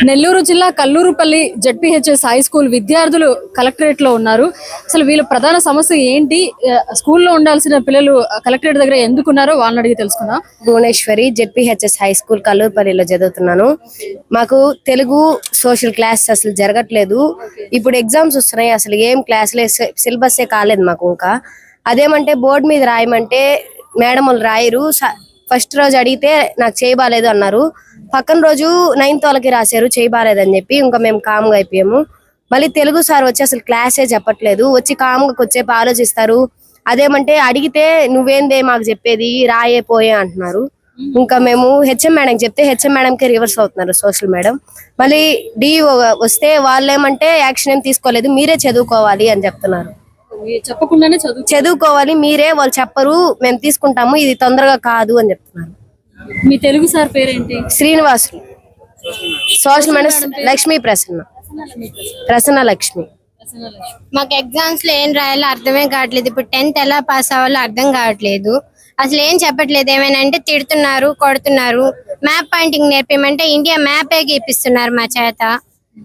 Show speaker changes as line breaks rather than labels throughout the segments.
నెల్లూరు జిల్లా Kallurupalli ZPHS high school విద్యార్థులు collectorate లో ఉన్నారు. అసలు వీళ్ళ ప్రధాన సమస్య ఏంటి, స్కూల్లో ఉండాల్సిన పిల్లలు కలెక్టరేట్ దగ్గర ఎందుకున్నారో వాళ్ళని అడిగి తెలుసుకుందాం.
భువనేశ్వరి, జెడ్పీహెచ్ఎస్ హై స్కూల్ కల్లూరుపల్లిలో చదువుతున్నాను. మాకు తెలుగు సోషల్ క్లాస్ అసలు జరగట్లేదు. ఇప్పుడు ఎగ్జామ్స్ వస్తున్నాయి, అసలు ఏం క్లాసులే సిలబస్సే కాలేదు మాకు. ఇంకా అదేమంటే బోర్డు మీద రాయమంటే మేడం వాళ్ళు రాయరు. ఫస్ట్ రోజు అడిగితే నాకు చేయబాలేదు అన్నారు. పక్కన రోజు 9th వాళ్ళకి రాశారు చేయబాలేదని చెప్పి. ఇంకా మేము కామ్గా అయిపోయాము. మళ్ళీ తెలుగు సార్ వచ్చి అసలు క్లాసే చెప్పట్లేదు. వచ్చి కామ్గా వచ్చేపు ఆలోచిస్తారు. అదేమంటే అడిగితే నువ్వేందే మాకు చెప్పేది, రాయే పోయే అంటున్నారు. ఇంకా మేము హెచ్ఎం మేడం చెప్తే హెచ్ఎం మేడంకే రివర్స్ అవుతున్నారు సోషల్ మేడం. మళ్ళీ డిఓ వస్తే వాళ్ళేమంటే యాక్షన్ ఏం తీసుకోలేదు, మీరే చదువుకోవాలి అని చెప్తున్నారు.
చెప్పకుండానే
చదువుకోవాలి మీరే, వాళ్ళు చెప్పరు, మేము తీసుకుంటాము, ఇది తొందరగా కాదు అని చెప్తున్నారు.
మీ తెలుగు సార్ పేరేంటి?
శ్రీనివాసులు. Social madam Lakshmi Prasanna Lakshmi.
మాకు ఎగ్జామ్స్ లో ఏం రాయాలో అర్థమే కావట్లేదు. ఇప్పుడు 10th ఎలా పాస్ అవ్వాలో అర్థం కావట్లేదు. అసలు ఏం చెప్పట్లేదు. ఏమైనా అంటే తిడుతున్నారు, కొడుతున్నారు. మ్యాప్ పాయింటింగ్ నేర్పేమంటే ఇండియా మ్యాపే గీపిస్తున్నారు మా చేత.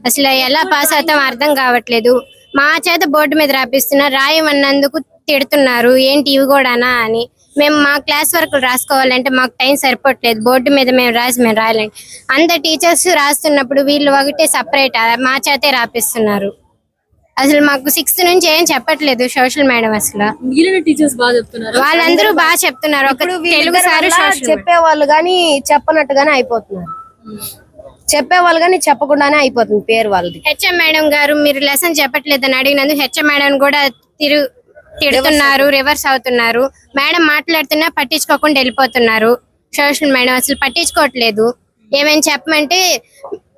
అసలు ఎలా పాస్ అవుతాం అర్థం కావట్లేదు. మా చేత బోర్డు మీద రాపిస్తున్నారు, రాయమన్నందుకు తిడుతున్నారు. ఏంటి ఇవి కూడానా అని. మేము మా క్లాస్ వర్క్ రాసుకోవాలంటే మాకు టైం సరిపోవట్లేదు. బోర్డు మీద మేము రాయలేండి. అందరు టీచర్స్ రాస్తున్నప్పుడు వీళ్ళు ఒకటే సపరేట్ మా చేతే రాపిస్తున్నారు. అసలు మాకు 6th నుంచి ఏం చెప్పట్లేదు సోషల్ మేడం. అసలు వాళ్ళందరూ బాగా చెప్తున్నారు. ఒక తెలుగు సార్
చెప్పేవాళ్ళు గాని చెప్పనట్టుగానే అయిపోతున్నారు. చెప్పేవాళ్ళు గాని చెప్పకుండానే అయిపోతుంది పేరు వాళ్ళది.
హెచ్ఎం మేడం గారు మీరు లెసన్ చెప్పట్లేదని అడిగినందుకు హెచ్ఎం మేడం కూడా తిడుతున్నారు, రివర్స్ అవుతున్నారు. మేడం మాట్లాడుతున్నా పట్టించుకోకుండా వెళ్ళిపోతున్నారు. సోషల్ మేడం అసలు పట్టించుకోవట్లేదు. ఏమైనా చెప్పమంటే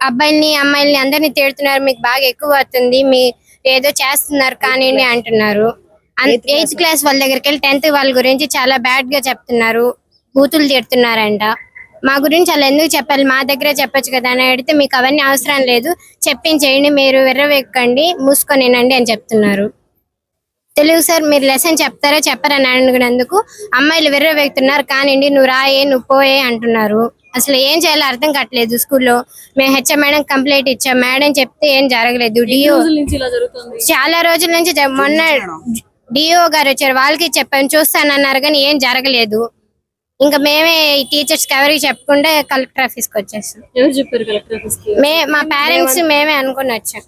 అబ్బాయిల్ని అమ్మాయిల్ని అందరినీ తిడుతున్నారు, మీకు బాగా ఎక్కువ అవుతుంది, మీ ఏదో చేస్తున్నారు కానీ అంటున్నారు. 8th క్లాస్ వాళ్ళ దగ్గరికి వెళ్ళి 10th వాళ్ళ గురించి చాలా బ్యాడ్ గా చెప్తున్నారు, బూతులు తిడుతున్నారంట. మా గురించి అలా ఎందుకు చెప్పాలి, మా దగ్గరే చెప్పొచ్చు కదా అని అడిగితే మీకు అవన్నీ అవసరం లేదు, చెప్పించేయండి, మీరు వెర్రవెక్కండి, మూసుకొనినండి అని చెప్తున్నారు. తెలుగు సార్ మీరు లెసన్ చెప్తారా చెప్పరని అడిగినందుకు అమ్మాయిలు వెర్రవెక్కుతున్నారు, కానివ్వండి నువ్వు రాయే నువ్వు పోయే అంటున్నారు. అసలు ఏం చేయాలో అర్థం కావట్లేదు. స్కూల్లో మేము హెచ్ఎం మేడం కంప్లైంట్ ఇచ్చాం, మేడం చెప్తే ఏం జరగలేదు. డిఓ చాలా రోజుల నుంచి మొన్న డిఓ గారు వచ్చారు, వాళ్ళకి చెప్పాను చూస్తానన్నారు కానీ ఏం జరగలేదు. ఇంకా మేమే టీచర్స్ కి ఎవరికి చెప్పకుండా కలెక్టర్ ఆఫీస్కి వచ్చేసాం. మా పేరెంట్స్ మేమే అనుకుని వచ్చాం.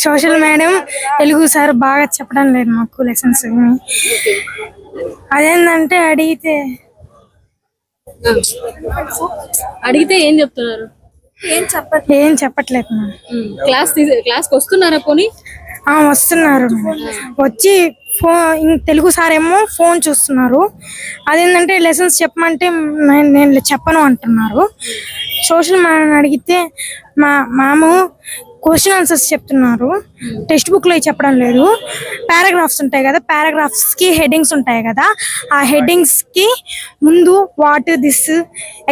సోషల్ మేడం తెలుగు సార్ బాగా చెప్పడం లేదు మాకు లెసన్స్. అదేంటంటే
అడిగితే ఏం చెప్తున్నారు?
ఏం చెప్పట్లేదు.
క్లాస్ వస్తున్నారా? పోనీ
వస్తున్నారు. వచ్చి తెలుగు సార్ ఏమో ఫోన్ చూస్తున్నారు. అదేంటంటే లెసన్స్ చెప్పమంటే నేను చెప్పను అంటున్నారు. సోషల్ మేడం అడిగితే మ్యామ్ క్వశ్చన్ ఆన్సర్స్ చెప్తున్నారు, టెక్స్ట్ బుక్ లో చెప్పడం లేదు. పారాగ్రాఫ్స్ ఉంటాయి కదా, పారాగ్రాఫ్స్ కి హెడ్డింగ్స్ ఉంటాయి కదా, ఆ హెడ్డింగ్స్ కి ముందు వాట్ దిస్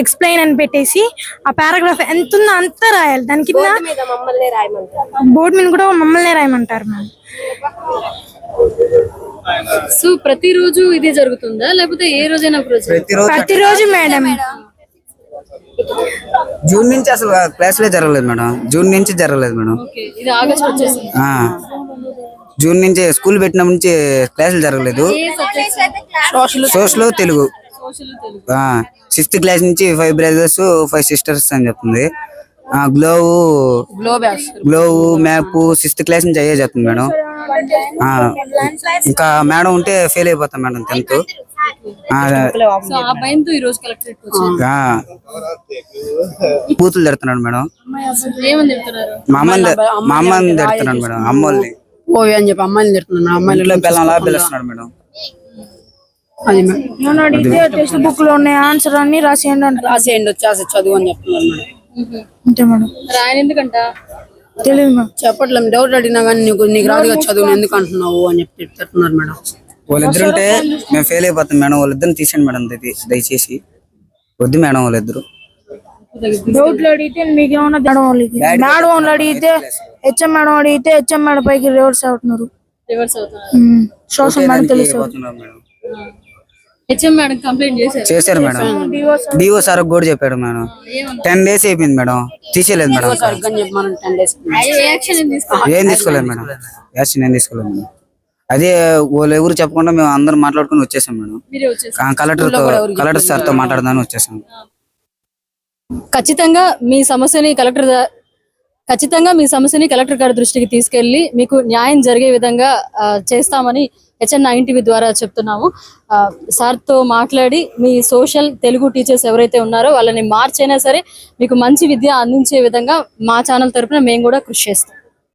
ఎక్స్ప్లెయిన్ అని పెట్టేసి ఆ పారాగ్రాఫ్ ఎంత ఉందో అంతా రాయాలి. దాని కింద బోర్డు మీద కూడా మమ్మల్ని రాయమంటారు మ్యామ్.
సో ప్రతిరోజు ఇదే జరుగుతుందా లేకపోతే ఏ రోజైనా?
ప్రతిరోజు మేడం.
జూన్ నుంచి అసలు క్లాసులే జరగలేదు మేడం. జూన్ నుంచి జరగలేదు మేడం. జూన్ నుంచి స్కూల్ పెట్టినప్పటి నుంచి క్లాసులు జరగలేదు. సోషల్ తెలుగు 6th క్లాస్ నుంచి 5 brothers 5 sisters అని చెప్తుంది. గ్లోవ్ మ్యాప్ 6th క్లాస్ నుంచి అయ్యే చెప్తుంది మేడం. ఇంకా మేడం ఉంటే ఫెయిల్ అయిపోతాం మేడం 10th. బూతులు తిడుతున్నాడు మేడం. మా అమ్మని తిడుతున్నాడు మేడం. అమ్మల్ని
ఓవి అని చెప్పి అమ్మాయిని తిడుతున్నాడు.
అమ్మాయిలో పిల్లలా పిలుస్తున్నాడు మేడం.
టెక్స్ట్ బుక్ లో ఉన్న ఆన్సర్ అన్ని
రాసేయండి వచ్చేసి చదువు అని చెప్తున్నారు మేడం.
అంతే మేడం.
ఎందుకంట
తెలియదు
చెప్పట్లేదు. డౌట్ అడిగినా కానీ నీకు రాదుగా చదువు ఎందుకు అంటున్నావు అని చెప్పి తిడుతున్నారు మేడం.
వాళ్ళిద్దరు ఉంటే మేము ఫెయిల్ అయిపోతాం మేడం. వాళ్ళిద్దరిని తీసేయండి మేడం దయచేసి. వద్దు మేడం వాళ్ళిద్దరు.
డౌట్లు అడిగితే మీకు ఏమన్నా మేడం వాళ్ళు అడిగితే హెచ్ఎం మేడం అడిగితే హెచ్ఎం మేడం పైకి రివర్స్ అవుతున్నారు. సోషల్ మేడం తెలుసు.
హెచ్ఎం మేడం కంప్లైంట్ చేశారు.
చేశారు మేడం. డిఓ సార్ కూడా చెప్పాడు మేడం. 10 days అయిపోయింది మేడం, తీసేయలేదు మేడం.
సరిగ్గా చెప్పమని 10 days
యాక్షన్ ఏం తీసుకోవాలి?
ఏం తీసుకోలేదు మేడం, యాక్షన్ ఏం తీసుకోలేదు మేడం. అదే వాళ్ళు ఎవరు చెప్పకుండా మేము అందరం మాట్లాడుకుని వచ్చేసాం మేడం.
మీరే వచ్చేసారు.
కలెక్టర్ సార్ తో మాట్లాడదామని వచ్చేసాం.
ఖచ్చితంగా మీ సమస్యని కలెక్టర్ గారి దృష్టికి తీసుకెళ్లి మీకు న్యాయం జరిగే విధంగా చేస్తామని HN9 TV ద్వారా చెప్తున్నాము. సార్ తో మాట్లాడి మీ సోషల్ తెలుగు టీచర్స్ ఎవరైతే ఉన్నారో వాళ్ళని మార్చైనా సరే మీకు మంచి విద్య అందించే విధంగా మా ఛానల్ తరపున మేము కూడా కృషి చేస్తాం.